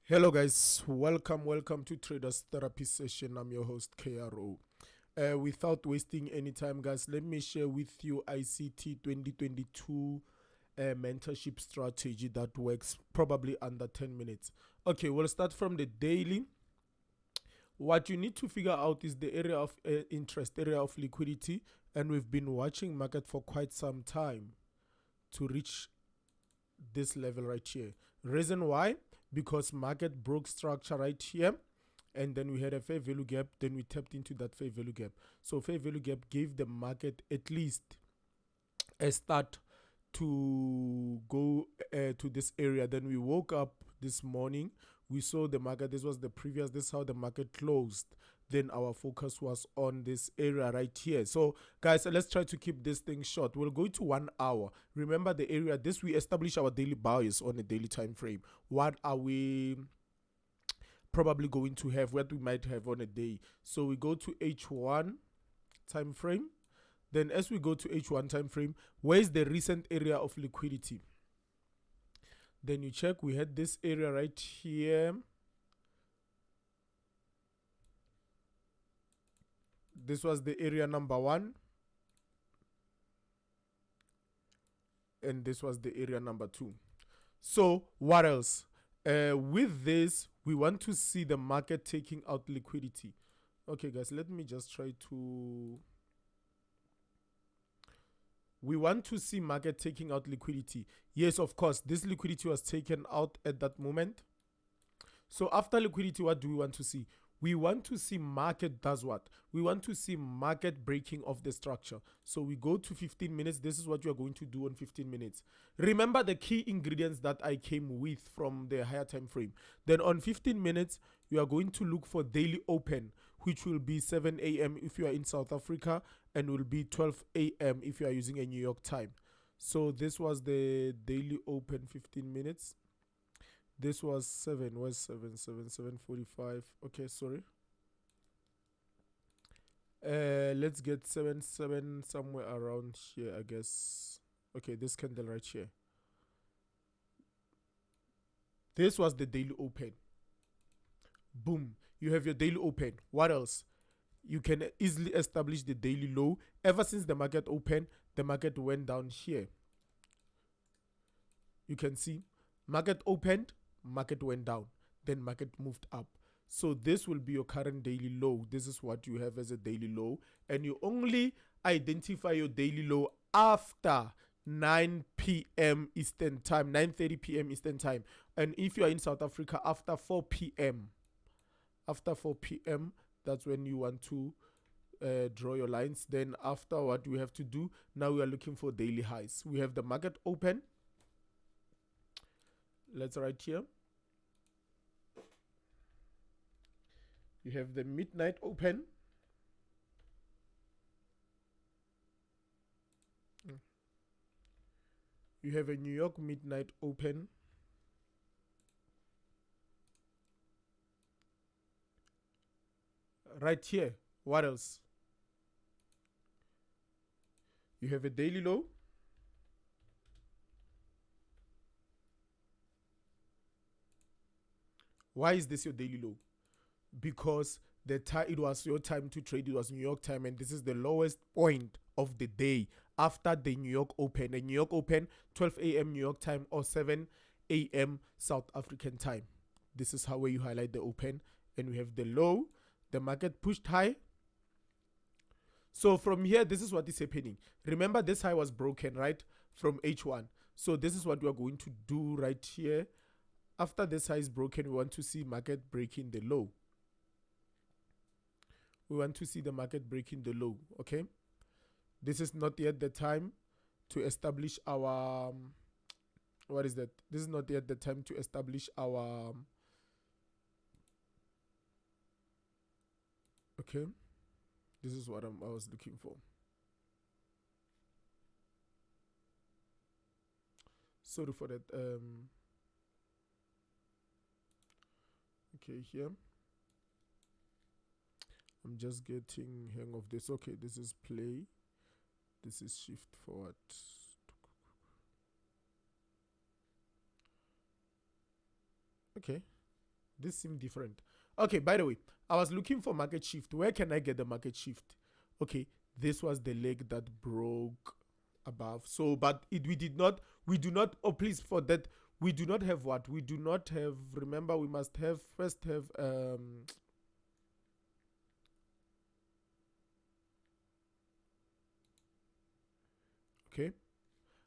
Hello guys, welcome to Traders Therapy Session. I'm your host KRO. Without wasting any time guys, let me share with you ICT 2022 mentorship strategy that works probably under 10 minutes. Okay, we'll start from the daily. What you need to figure out is the area of interest, area of liquidity, and we've been watching market for quite some time to reach this level right here. Reason why? Because market broke structure right here, and then we had a fair value gap, then we tapped into that fair value gap. So fair value gap gave the market at least a start to go to this area. Then we woke up this morning, we saw the market, this was the previous, this is how the market closed. Then our focus was on this area right here. So guys, let's try to keep this thing short. We'll go to 1 hour. Remember the area, this we establish our daily bias on a daily time frame. What are we probably going to have, what we might have on a day? So we go to H1 time frame. Then as we go to H1 time frame, where is the recent area of liquidity? Then you check, we had this area right here. This was the area number 1. And this was the area number 2. So what else? With this, we want to see the market taking out liquidity. Okay guys, let me just try to... We want to see market taking out liquidity. Yes, of course, this liquidity was taken out at that moment. So after liquidity, what do we want to see? We want to see market does what? We want to see market breaking of the structure. So we go to 15 minutes. This is what you are going to do on 15 minutes. Remember the key ingredients that I came with from the higher time frame. Then on 15 minutes, you are going to look for daily open, which will be 7 a.m. if you are in South Africa, and will be 12 a.m. if you are using a New York time. So this was the daily open 15 minutes. This was 7. Where's 7? 7:45. Okay, sorry. Let's get 7 somewhere around here, I guess. Okay, this candle right here. This was the daily open. Boom. You have your daily open. What else? You can easily establish the daily low. Ever since the market opened, the market went down here. You can see market opened, market went down, then market moved up. So this will be your current daily low. This is what you have as a daily low, and you only identify your daily low after 9 p.m. Eastern time, 9:30 p.m. Eastern time. And if you are in South Africa, after 4 p.m. After 4 p.m., that's when you want to draw your lines. Then after, what we have to do, now we are looking for daily highs. We have the market open. Let's write here. You have the midnight open. You have a New York midnight open. Right here. What else? You have a daily low. Why is this your daily low? Because it was your time to trade. It was New York time, and this is the lowest point of the day after the New York open. The New York open, 12 a.m. New York time or 7 a.m. South African time. This is how you highlight the open. And we have the low. The market pushed high. So from here, this is what is happening. Remember, this high was broken, right? From H1. So this is what we are going to do right here. After this high is broken, we want to see market breaking the low. We want to see the market breaking the low, okay? This is not yet the time to establish our... what is that? This is not yet the time to establish our... okay? This is what I was looking for. Sorry for that. Okay, here. I'm just getting hang of this. Okay, this is play. This is shift forward. Okay. This seemed different. Okay, by the way, I was looking for market shift. Where can I get the market shift? Okay, this was the leg that broke above. So, but we do not, oh, please, for that, we do not have what? We do not have, remember, we must have, first have, okay.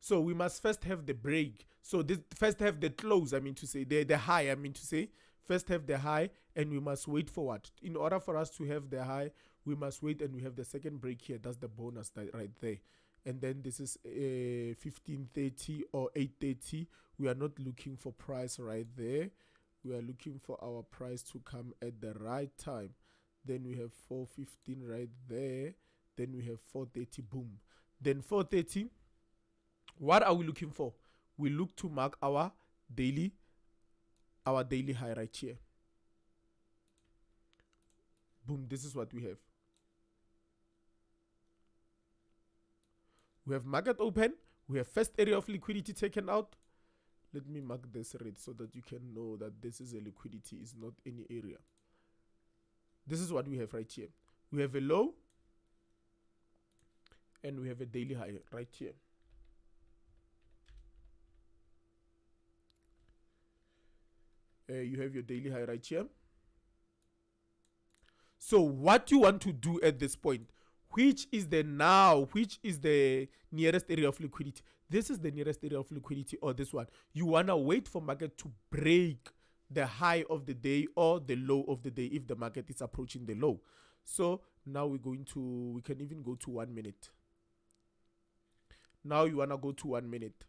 So we must first have the break. So this first have the close, I mean to say, the high, I mean to say. First have the high, and we must wait for what? In order for us to have the high, we must wait, and we have the second break here. That's the bonus right there. And then this is 1530 or 830. We are not looking for price right there. We are looking for our price to come at the right time. Then we have 415 right there. Then we have 430, boom. Then 430. What are we looking for? We look to mark our daily high right here. Boom, this is what we have. We have market open. We have first area of liquidity taken out. Let me mark this red so that you can know that this is a liquidity, is not any area. This is what we have right here. We have a low, and we have a daily high right here. You have your daily high right here. So what you want to do at this point, which is the nearest area of liquidity? This is the nearest area of liquidity, or this one. You want to wait for market to break the high of the day or the low of the day if the market is approaching the low. So now we can even go to 1 minute. Now you want to go to 1 minute.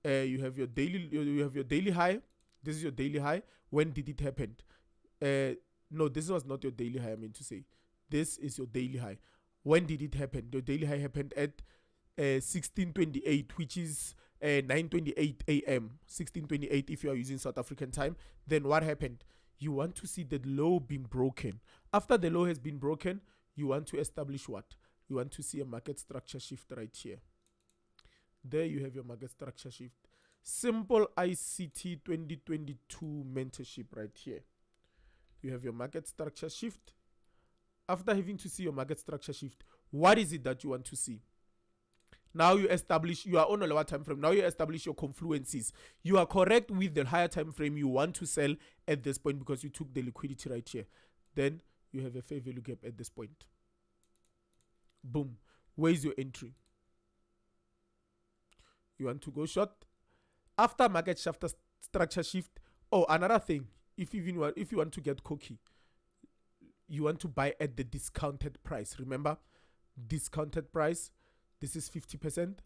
You have your daily high. This is your daily high. When did it happen? No, this was not your daily high, I mean to say. This is your daily high. When did it happen? Your daily high happened at 16:28, which is 9:28 a.m. 16:28 if you are using South African time. Then what happened? You want to see the low being broken. After the low has been broken, you want to establish what? You want to see a market structure shift right here. There you have your market structure shift. Simple ICT 2022 mentorship right here. You have your market structure shift. After having to see your market structure shift, what is it that you want to see? Now you are on a lower time frame. Now you establish your confluences. You are correct with the higher time frame. You want to sell at this point because you took the liquidity right here. Then you have a fair value gap at this point. Boom. Where's your entry? You want to go short. After market structure shift. Oh, another thing. If you want to get cocky, you want to buy at the discounted price. Remember, discounted price. This is 50%.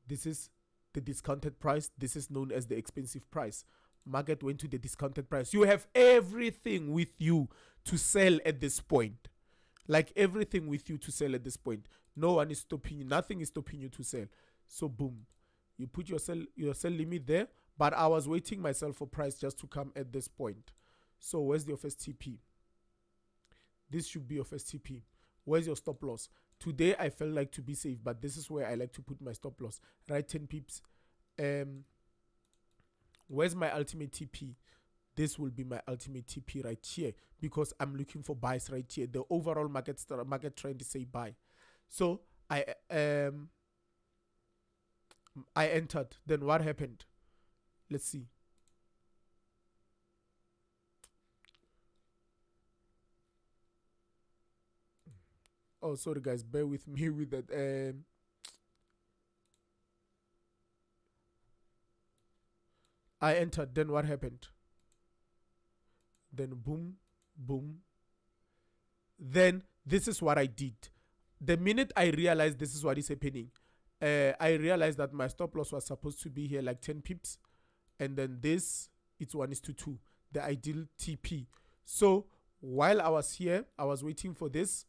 This is the discounted price. This is known as the expensive price. Market went to the discounted price. You have everything with you to sell at this point. Like everything with you to sell at this point. No one is stopping you. Nothing is stopping you to sell. So boom, you put your sell limit there. But I was waiting myself for price just to come at this point. So where's your first TP? This should be your first TP. Where's your stop loss? Today I felt like to be safe, but this is where I like to put my stop loss. Right, 10 pips. Where's my ultimate TP? This will be my ultimate TP right here because I'm looking for buys right here. The overall market trend is say buy. So I entered. Then what happened? Let's see. Oh, sorry guys, bear with me with that. I entered. Then what happened? Then boom, boom. Then this is what I did. The minute I realized this is what is happening, I realized that my stop loss was supposed to be here like 10 pips. And then this, it's 1:2, the ideal TP. So while I was here, I was waiting for this.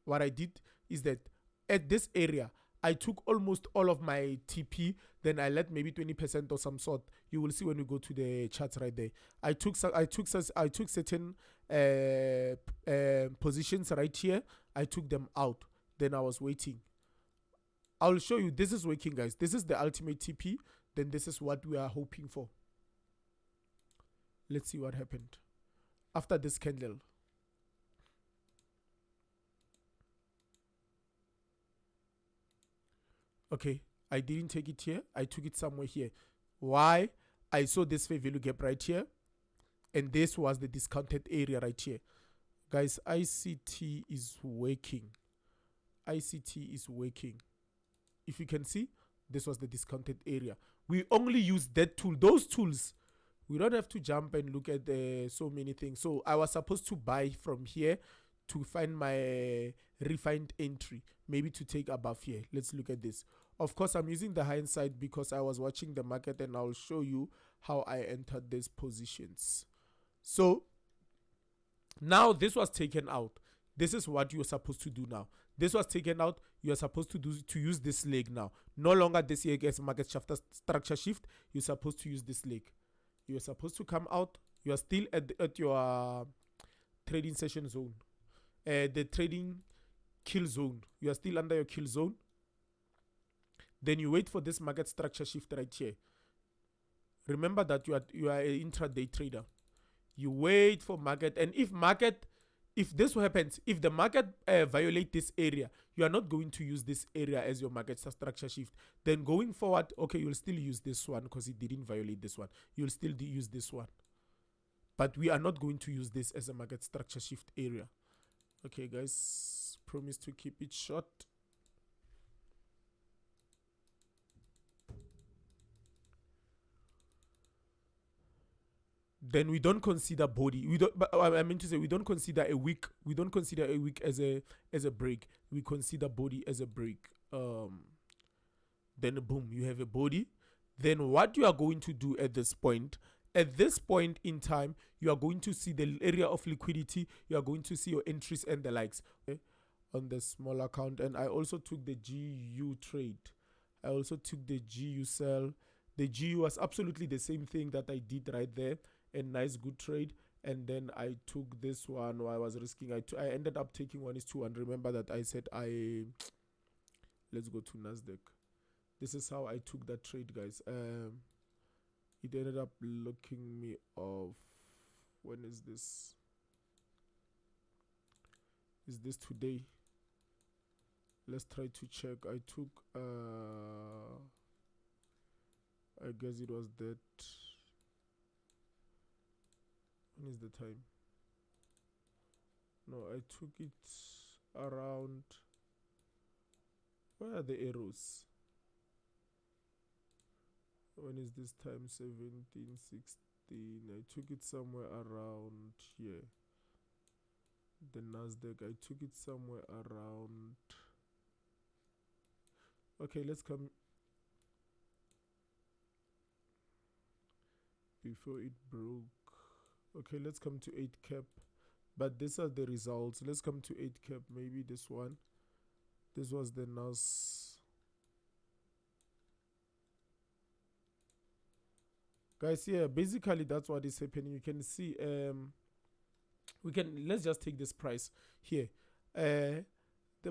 What I did is that at this area, I took almost all of my TP. Then I let maybe 20% or some sort. You will see when we go to the charts right there. I took certain positions right here. I took them out. Then I was waiting. I'll show you. This is working, guys. This is the ultimate TP. Then this is what we are hoping for. Let's see what happened. after this candle. Okay, I didn't take it here. I took it somewhere here. Why? I saw this fair value gap right here, and this was the discounted area right here. Guys, ICT is working. ICT is working. If you can see, this was the discounted area. We only use that tool. Those tools, we don't have to jump and look at so many things. So I was supposed to buy from here to find my refined entry, maybe to take above here. Let's look at this. Of course, I'm using the hindsight because I was watching the market, and I'll show you how I entered these positions. So now this was taken out. This is what you're supposed to do now. This was taken out. You're supposed to use this leg now. No longer this here as market structure shift. You're supposed to use this leg. You're supposed to come out. You are still at your trading session zone. The trading kill zone. You are still under your kill zone. Then you wait for this market structure shift right here. Remember that you are an intraday trader. You wait for market, and if this happens, if the market violate this area, you are not going to use this area as your market structure shift. Then going forward, okay, you'll still use this one because it didn't violate this one. You'll still use this one, but we are not going to use this as a market structure shift area. Okay, guys, promise to keep it short. Then we don't consider body. We don't. But I mean to say, we don't consider a week. We don't consider a week as a break. We consider body as a break. Then boom, you have a body. Then what you are going to do at this point? At this point in time, you are going to see the area of liquidity. You are going to see your entries and the likes, okay, on the small account. And I also took the GU trade. I also took the GU sell. The GU was absolutely the same thing that I did right there. A nice good trade. And then I took this one where I was risking. I ended up taking 1:1. Remember that I said let's go to Nasdaq. This is how I took that trade, guys. It ended up looking me off. When is this? Is this today? Let's try to check. I took I guess it was that. When is the time? No, I took it around. Where are the arrows? When is this time? 17, 16. I took it somewhere around here. The Nasdaq, I took it somewhere around. Okay, let's come before it broke. Okay, let's come to 8 cap. But these are the results. Let's come to 8 cap. Maybe this one. This was the NAS. Guys, yeah, basically that's what is happening. You can see let's just take this price here. The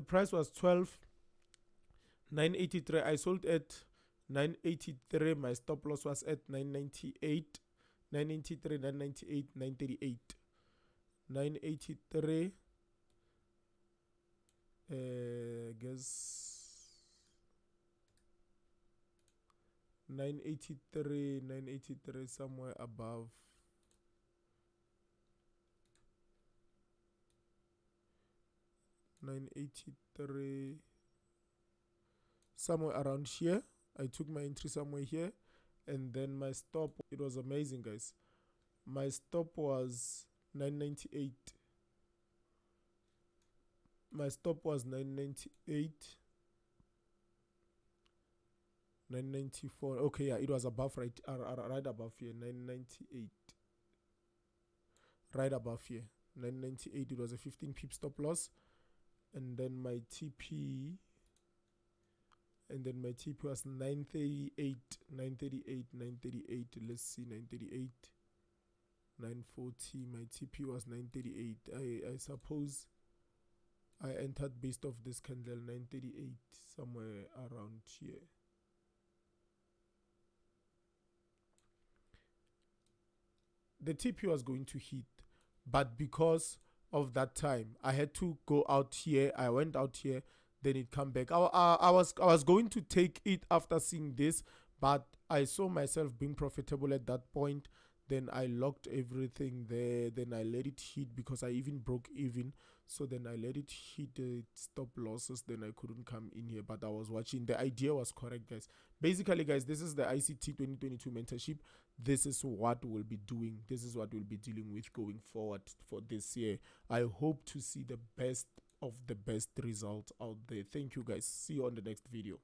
price was 12,983. I sold at 983. My stop loss was at 998. 993, 998, 938. 983. Guess 983, 983, somewhere above. $983, somewhere around here. I took my entry somewhere here, and then my stop. It was amazing, guys. My stop was 998. My stop was 998. 994. Okay, yeah, it was above, right above here. 998. Right above here. 998. It was a 15 pip stop loss. And then my TP. And then my TP was 938. 938. 938. Let's see. 938. 940. My TP was 938. I suppose I entered based off this candle. 938. Somewhere around here. The TP was going to hit, but because of that time, I had to go out here. I went out here, then it come back. I was going to take it after seeing this, but I saw myself being profitable at that point. Then I locked everything there. Then I let it hit because I even broke even. So then I let it hit the stop losses. Then I couldn't come in here, but I was watching. The idea was correct, guys. Basically, guys, this is the ICT 2022 mentorship. This is what we'll be doing. This is what we'll be dealing with going forward for this year. I hope to see the best of the best results out there. Thank you, guys. See you on the next video.